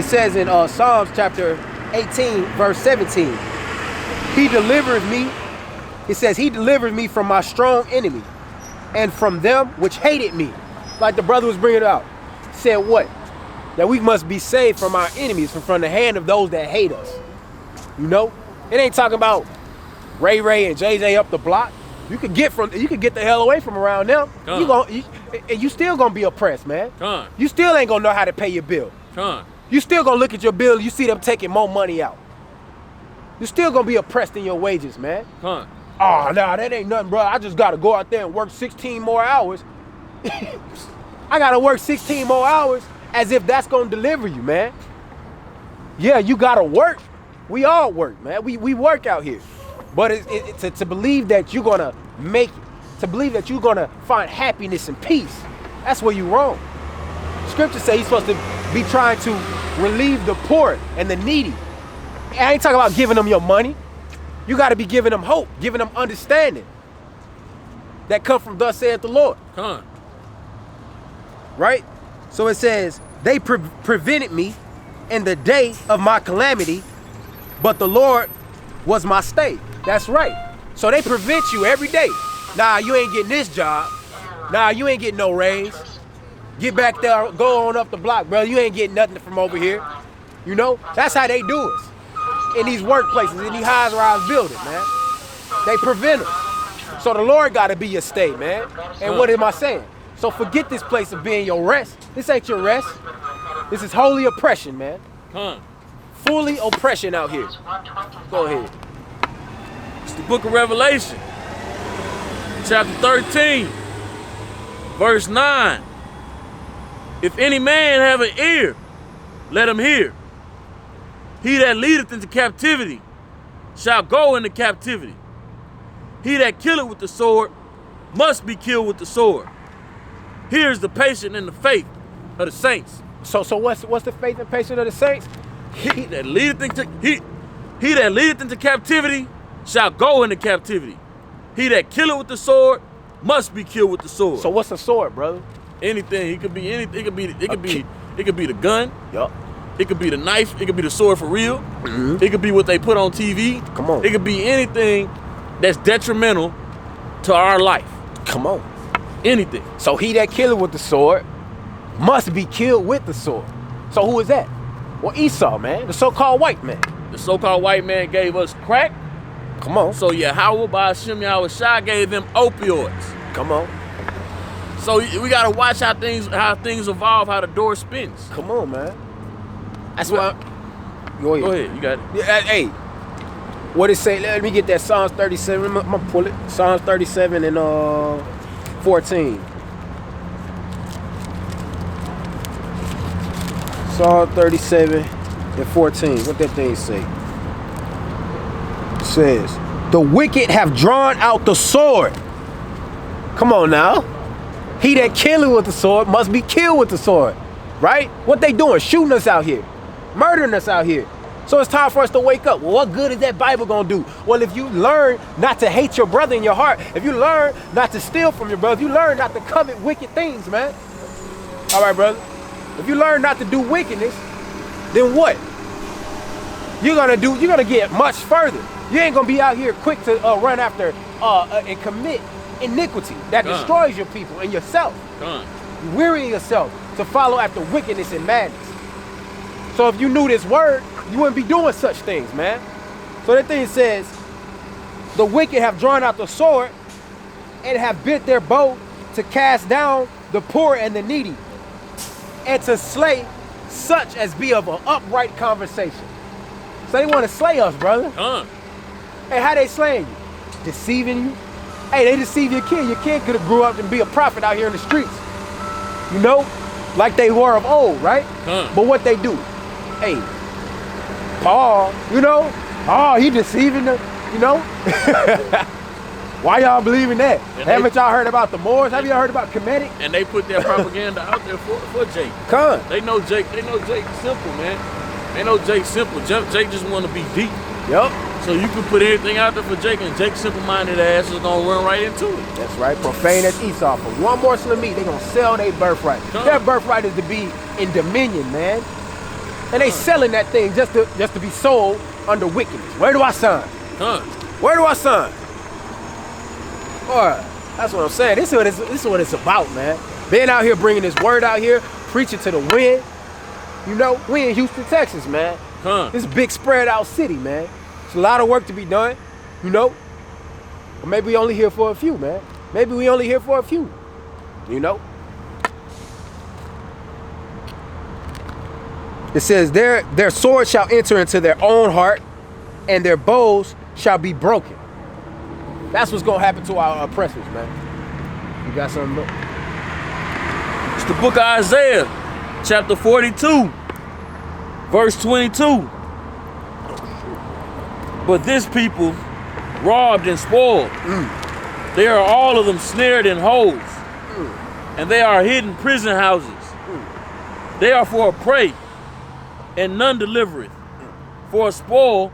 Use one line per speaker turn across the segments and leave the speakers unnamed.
It says in Psalms chapter 18, verse 17, he delivers me. It says, he delivers me from my strong enemy and from them which hated me. Like the brother was bringing it out. Said what? That we must be saved from our enemies, from the hand of those that hate us. You know? It ain't talking about Ray and JJ up the block. You could get the hell away from around them. You still gonna be oppressed, man. You still ain't gonna know how to pay your bill. You still gonna look at your bill, you see them taking more money out. You still gonna be oppressed in your wages, man. Oh, nah, that ain't nothing, bro. I just gotta go out there and work 16 more hours. I gotta work 16 more hours as if that's gonna deliver you, man. Yeah, you gotta work. We all work, man. We work out here. But to believe that you're gonna make it, to believe that you're gonna find happiness and peace, that's where you're wrong. Scripture says you're supposed to be trying to relieve the poor and the needy. I ain't talking about giving them your money. You gotta be giving them hope, giving them understanding. That come from thus saith the Lord. Right? So it says, they prevented me in the day of my calamity, but the Lord was my stay. That's right. So they prevent you every day. Nah, you ain't getting this job. Nah, you ain't getting no raise. Get back there, go on up the block, brother. You ain't getting nothing from over here. You know? That's how they do us. In these workplaces, in these high-rise buildings, man. They prevent us. So the Lord got to be your stay, man. And what am I saying? So forget this place of being your rest. This ain't your rest. This is holy oppression, man. Fully oppression out here. Go ahead.
It's the book of Revelation, chapter 13, verse 9. If any man have an ear, let him hear. He that leadeth into captivity shall go into captivity. He that killeth with the sword must be killed with the sword. Here is the patience and the faith of the saints.
So what's the faith and patience of the saints?
He that leadeth into captivity shall go into captivity. He that killeth with the sword must be killed with the sword.
So what's a sword, brother?
Anything. It could be anything. It could be the gun.
Yup.
It could be the knife. It could be the sword for real. It could be what they put on TV.
Come on.
It could be anything that's detrimental to our life.
Come on.
Anything.
So he that killeth with the sword must be killed with the sword. So who is that? Well, Esau, man. The so-called white man.
The so-called white man gave us crack.
Come on.
So Yahweh by Hashem Yahweh Shai gave them opioids.
Come on.
So we gotta watch how things evolve, how the door spins.
Come on, man. That's why. Go ahead.
You got it.
Yeah, hey, what it say? Let me get that Psalms 37. I'm gonna pull it. Psalms 37 and 14. Psalm 37 and 14. What that thing say? It says, the wicked have drawn out the sword. Come on now. He that killeth with the sword must be killed with the sword. Right? What they doing? Shooting us out here. Murdering us out here. So it's time for us to wake up. Well, what good is that Bible gonna do? Well, if you learn not to hate your brother in your heart, if you learn not to steal from your brother, if you learn not to covet wicked things, man. All right, brother. If you learn not to do wickedness, then what? You're gonna get much further. You ain't gonna be out here quick to run after and commit iniquity that destroys your people and yourself. You're wearying yourself to follow after wickedness and madness. So if you knew this word, you wouldn't be doing such things, man. So that thing says, the wicked have drawn out the sword and have bent their bow to cast down the poor and the needy, and to slay such as be of an upright conversation. So they want to slay us, brother. Hey, how they slaying you? Deceiving you? Hey, they deceive your kid. Your kid could have grew up and be a prophet out here in the streets. You know? Like they were of old, right? But what they do? Hey, Paul, you know? Oh, he deceiving them, you know? Why y'all believe in that? Haven't y'all heard about the Moors? Have y'all heard about Kemetic?
And they put their propaganda out there for Jake. They know Jake simple, man. They know Jake simple. Jake just want to be deep.
Yup.
So you can put anything out there for Jake, and Jake's simple-minded ass is gonna run right into it.
That's right. Profane as Esau. For one morsel of meat, they gonna sell their birthright. Their birthright is to be in dominion, man. And they selling that thing just to be sold under wickedness. Where do I sign? Where do I sign? Boy, that's what I'm saying. This is what it's about, man. Being out here bringing this word out here, preaching to the wind. You know, we in Houston, Texas, man. This big spread out city, man. It's a lot of work to be done, you know. Or maybe we only here for a few, man. Maybe we only here for a few, you know. It says, their sword shall enter into their own heart, and their bows shall be broken. That's what's gonna happen to our oppressors, man. You got something?
It's the book of Isaiah, chapter 42, verse 22. But this people robbed and spoiled. They are all of them snared in holes, and they are hidden prison houses. They are for a prey, and none delivereth, for a spoil,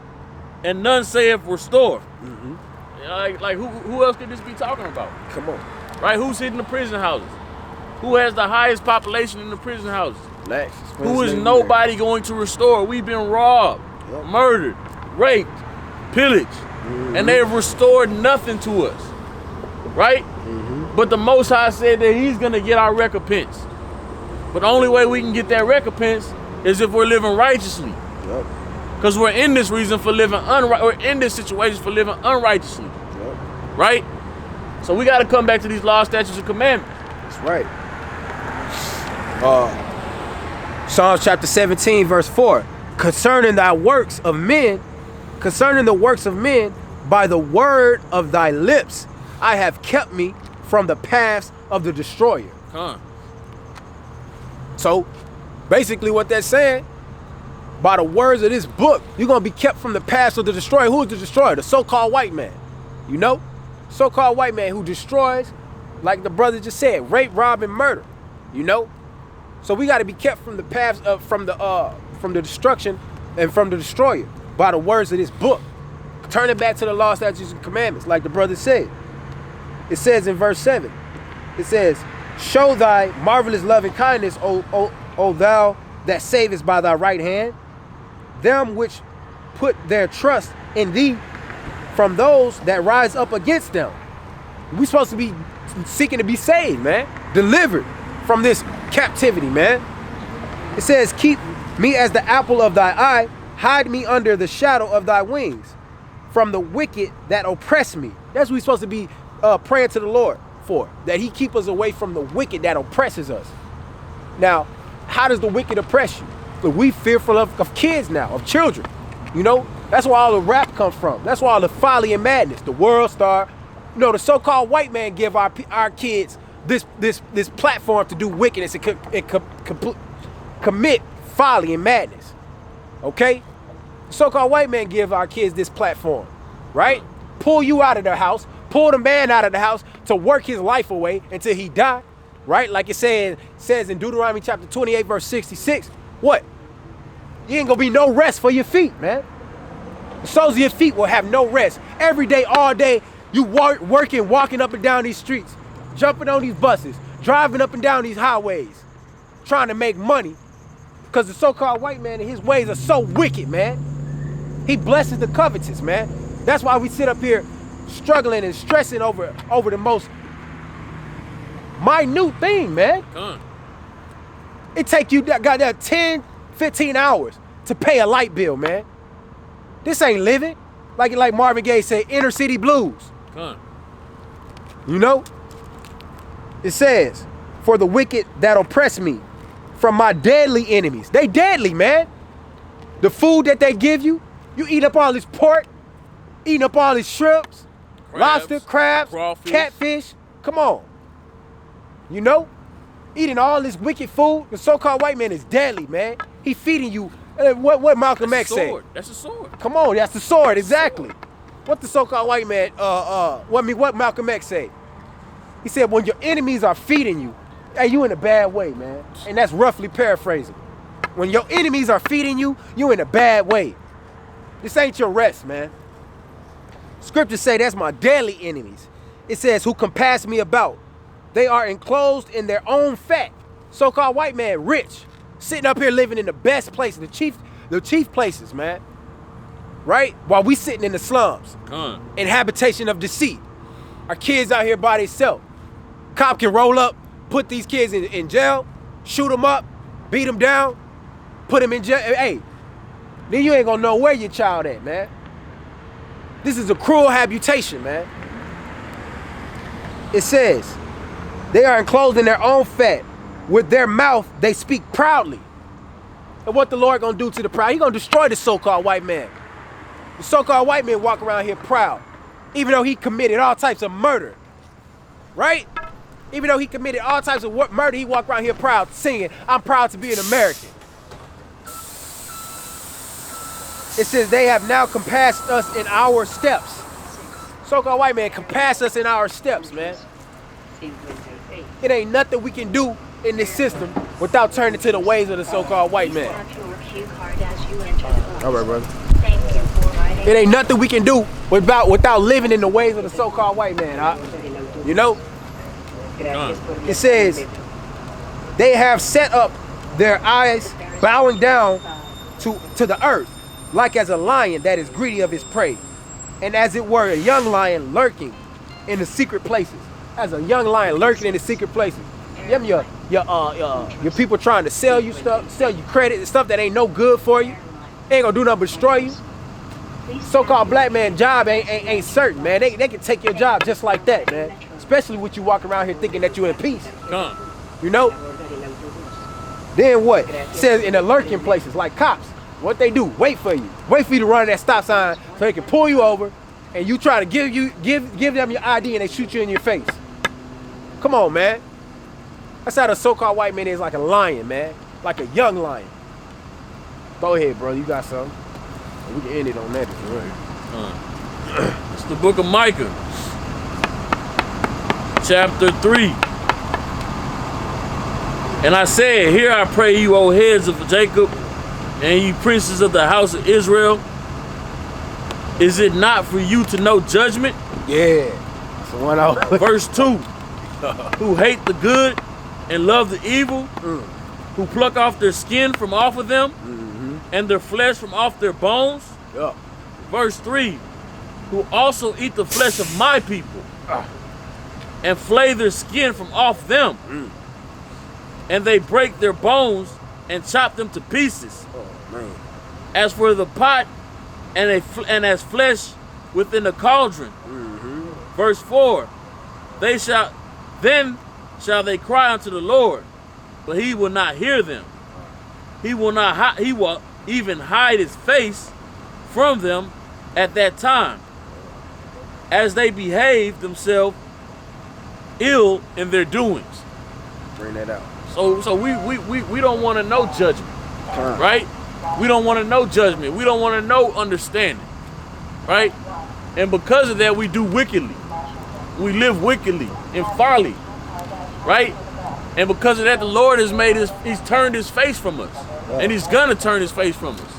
and none saith restore. Like who else could this be talking about?
Come on.
Right? Who's hidden the prison houses? Who has the highest population in the prison houses? Who is nobody going to restore? We've been robbed, murdered, raped, pillaged, and they have restored nothing to us. Right? But the Most High said that he's going to get our recompense. But the only way we can get that recompense is if we're living righteously. Because we're in this reason for living we're in this situation for living unrighteously. Right? So we got to come back to these laws, statutes, and commandments.
That's right. Psalms chapter 17, verse 4. Concerning the works of men, by the word of thy lips, I have kept me from the paths of the destroyer. So, basically what that's saying, by the words of this book, you're going to be kept from the paths of the destroyer. Who is the destroyer? The so-called white man. You know? So-called white man who destroys, like the brother just said, rape, rob, and murder. You know? So we got to be kept from the paths of, from the destruction and from the destroyer by the words of this book. Turn it back to the law, statutes, and commandments, like the brother said. It says in verse 7, it says, show thy marvelous love and kindness, O thou that savest by thy right hand, them which put their trust in thee from those that rise up against them. We're supposed to be seeking to be saved, man. Delivered from this captivity, man. It says, keep me as the apple of thy eye, hide me under the shadow of thy wings, from the wicked that oppress me. That's what we're supposed to be praying to the Lord for, that he keep us away from the wicked that oppresses us. Now, how does the wicked oppress you? But we fearful of kids now, of children. You know, that's where all the rap comes from. That's where all the folly and madness, the world star. You know, the so-called white man give our kids this platform to do wickedness and commit folly and madness. Okay? The so-called white man give our kids this platform, right? Pull you out of the house, pull the man out of the house to work his life away until he die, right? Like it says in Deuteronomy chapter 28, verse 66. What? You ain't gonna be no rest for your feet, man. The soles of your feet will have no rest. Every day, all day, you working, walking up and down these streets, jumping on these buses, driving up and down these highways, trying to make money. Because the so-called white man and his ways are so wicked, man. He blesses the covetous, man. That's why we sit up here struggling and stressing over the most minute thing, man. It take you goddamn 10, 15 hours to pay a light bill, man. This ain't living. Like Marvin Gaye said, inner city blues. You know? It says, for the wicked that oppress me, from my deadly enemies. They deadly, man. The food that they give you, you eat up all this pork, eating up all these shrimps, lobster, crabs, crawfish, catfish. Come on. You know? Eating all this wicked food. The so-called white man is deadly, man. He feeding you. What Malcolm X said.
That's a sword.
Come on, that's the sword, exactly. What the so-called white man, what Malcolm X said. He said, when your enemies are feeding you, hey, you in a bad way, man. And that's roughly paraphrasing. When your enemies are feeding you, you in a bad way. This ain't your rest, man. Scriptures say that's my deadly enemies. It says, who compass me about. They are enclosed in their own fat. So-called white man, rich. Sitting up here living in the best places, the chief places, man. Right? While we sitting in the slums. In habitation of deceit. Our kids out here by themselves. Cop can roll up, put these kids in jail, shoot them up, beat them down, put them in jail. Hey, then you ain't gonna know where your child at, man. This is a cruel habitation, man. It says, they are enclosed in their own fat. With their mouth, they speak proudly. And what the Lord gonna do to the proud? He gonna destroy the so-called white man. The so-called white man walk around here proud, even though he committed all types of murder, right? Even though he committed all types of murder, he walk around here proud, singing, I'm proud to be an American. It says they have now compassed us in our steps. So-called white man compassed us in our steps, man. It ain't nothing we can do in this system without turning to the ways of the so-called white man. All right, brother. It ain't nothing we can do without living in the ways of the so-called white man, huh? You know? It says, they have set up their eyes bowing down to the earth, like as a lion that is greedy of his prey, and as it were a young lion lurking in the secret places. As a young lion lurking in the secret places. Them your people trying to sell you stuff, sell you credit and stuff that ain't no good for you. Ain't gonna do nothing but destroy you. So-called black man job ain't certain, man. They can take your job just like that, man. Especially with you walking around here thinking that you're in peace. You know? Then what? It says in the lurking places like cops. What they do? Wait for you. Wait for you to run that stop sign so they can pull you over, and you try to give them your ID and they shoot you in your face. Come on, man. That's how the so-called white man is, like a lion, man. Like a young lion. Go ahead, bro. You got something. We can end it on that. Right.
It's the book of Micah, chapter 3. And I said, hear I pray you, O heads of Jacob, and ye princes of the house of Israel. Is it not for you to know judgment?
Yeah. That's the one I
Verse 2. Who hate the good and love the evil, who pluck off their skin from off of them, and their flesh from off their bones. Verse 3. Who also eat the flesh of my people, and flay their skin from off them, and they break their bones and chop them to pieces. As for the pot and as flesh within the cauldron. Verse 4. Then shall they cry unto the Lord, but he will not hear them. He will even hide his face from them at that time, as they behave themselves ill in their doings.
Bring that out.
So we don't want to know judgment, right? We don't want to know judgment. We don't want to know understanding, right? And because of that, we do wickedly. We live wickedly in folly, right? And because of that, the Lord he's turned his face from us, and he's gonna turn his face from us.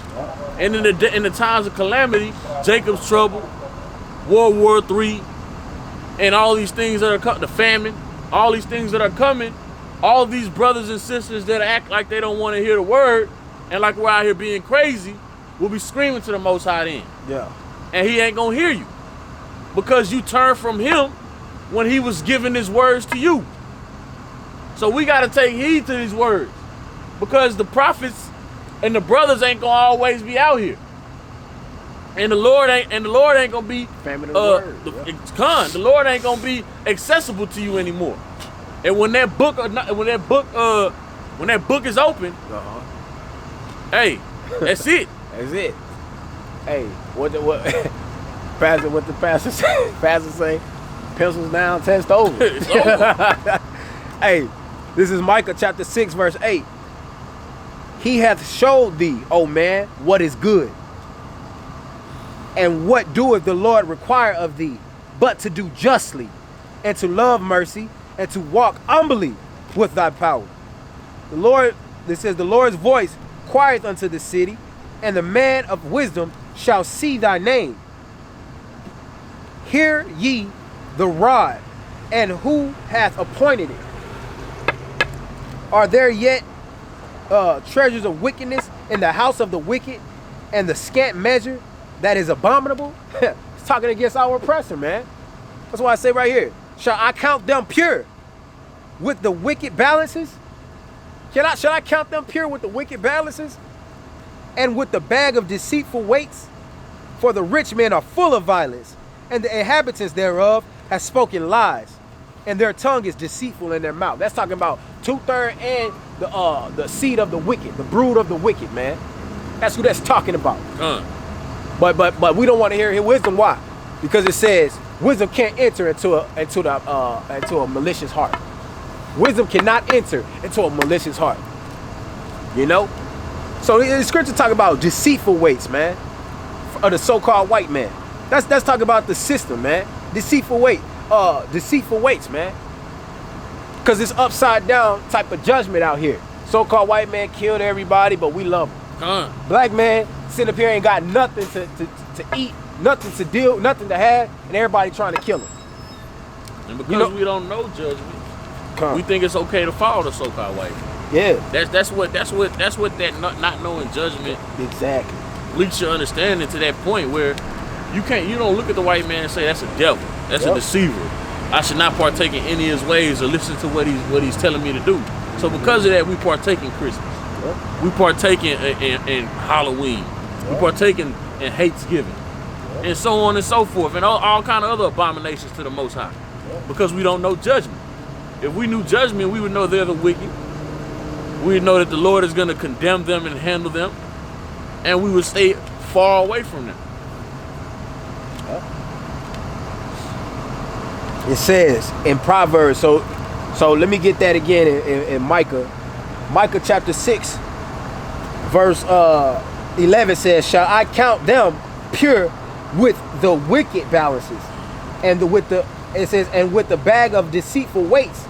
And in the times of calamity, Jacob's trouble, World War III, and all these things that are coming, the famine, all these things that are coming, all these brothers and sisters that act like they don't want to hear the word, and like we're out here being crazy, will be screaming to the Most High then.
Yeah.
And he ain't gonna hear you, because you turned from him when he was giving his words to you. So we gotta take heed to these words, because the prophets and the brothers ain't gonna always be out here, and the Lord ain't gonna be the Lord ain't gonna be accessible to you anymore. And when that book is open, hey, that's it.
That's it. Hey, what the pastor say? Pastor say, pencils down, test over.
It's over.
Hey, this is Micah chapter 6, verse 8. He hath showed thee, O man, what is good. And what doeth the Lord require of thee, but to do justly, and to love mercy, and to walk humbly with thy power. The Lord, this says, the Lord's voice crieth unto the city, and the man of wisdom shall see thy name. Hear ye the rod, and who hath appointed it? Are there yet treasures of wickedness in the house of the wicked, and the scant measure that is abominable. It's talking against our oppressor, man. That's why I say right here, shall I count them pure with the wicked balances? Shall I count them pure with the wicked balances, and with the bag of deceitful weights? For the rich men are full of violence, and the inhabitants thereof have spoken lies, and their tongue is deceitful in their mouth. That's talking about 2/3 and the seed of the wicked, the brood of the wicked, man. That's who that's talking about. But we don't want to hear wisdom. Why? Because it says wisdom can't enter into a malicious heart. Wisdom cannot enter into a malicious heart. You know? So the scripture talk about deceitful weights, man, of the so-called white man. That's talking about the system, man. Deceitful weights, man. Because it's upside down type of judgment out here. So-called white man killed everybody, but we love him. Black man sitting up here ain't got nothing to eat, nothing to deal, nothing to have, and everybody trying to kill him.
And because we don't know judgment, we think it's okay to follow the so-called white man.
Yeah.
That's what that not knowing judgment
exactly
leads your understanding to that point where you don't look at the white man and say that's a devil, that's a deceiver. I should not partake in any of his ways or listen to what he's telling me to do. So because of that, we partake in Christmas. We partake in Halloween. We partake in Hatesgiving. And so on and so forth, and all kind of other abominations to the Most High. Because we don't know judgment. If we knew judgment, we would know they're the wicked. We would know that the Lord is going to condemn them and handle them. And we would stay far away from them.
It says in Proverbs, so let me get that again in Micah. Micah chapter 6, verse 11 says, shall I count them pure with the wicked balances, and with the bag of deceitful weights?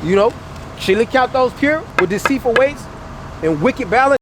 You know, shall I count those pure with deceitful weights and wicked balance?